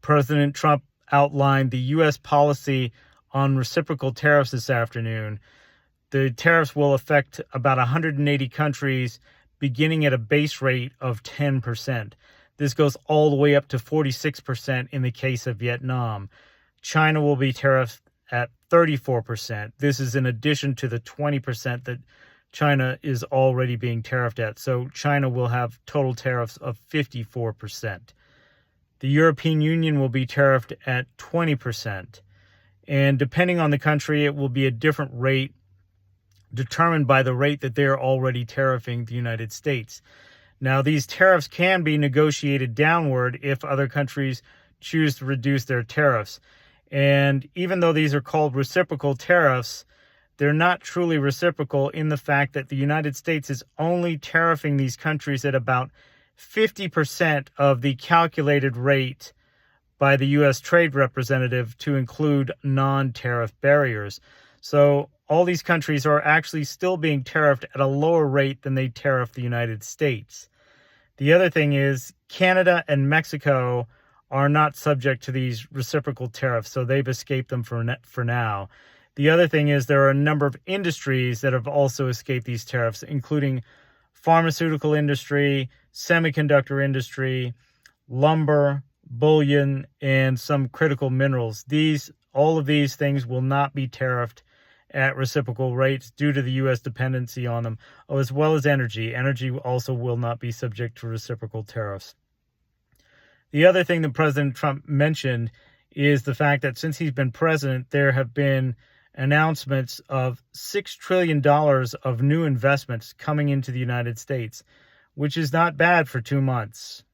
President Trump outlined the U.S. policy on reciprocal tariffs this afternoon. The tariffs will affect about 180 countries, beginning at a base rate of 10%. This goes all the way up to 46% in the case of Vietnam. China will be tariffed at 34%. This is in addition to the 20% that China is already being tariffed at. So China will have total tariffs of 54%. The European Union will be tariffed at 20%. And depending on the country, it will be a different rate determined by the rate that they're already tariffing the United States. Now, these tariffs can be negotiated downward if other countries choose to reduce their tariffs. And even though these are called reciprocal tariffs, they're not truly reciprocal in the fact that the United States is only tariffing these countries at about 50% of the calculated rate by the U.S. Trade Representative to include non-tariff barriers. So all these countries are actually still being tariffed at a lower rate than they tariff the United States. The other thing is Canada and Mexico are not subject to these reciprocal tariffs, so they've escaped them for now. The other thing is there are a number of industries that have also escaped these tariffs, including pharmaceutical industry, semiconductor industry, lumber, bullion, and some critical minerals. All of these things will not be tariffed at reciprocal rates due to the U.S. dependency on them, as well as energy. Energy also will not be subject to reciprocal tariffs. The other thing that President Trump mentioned is the fact that since he's been president, there have been announcements of $6 trillion of new investments coming into the United States, which is not bad for 2 months.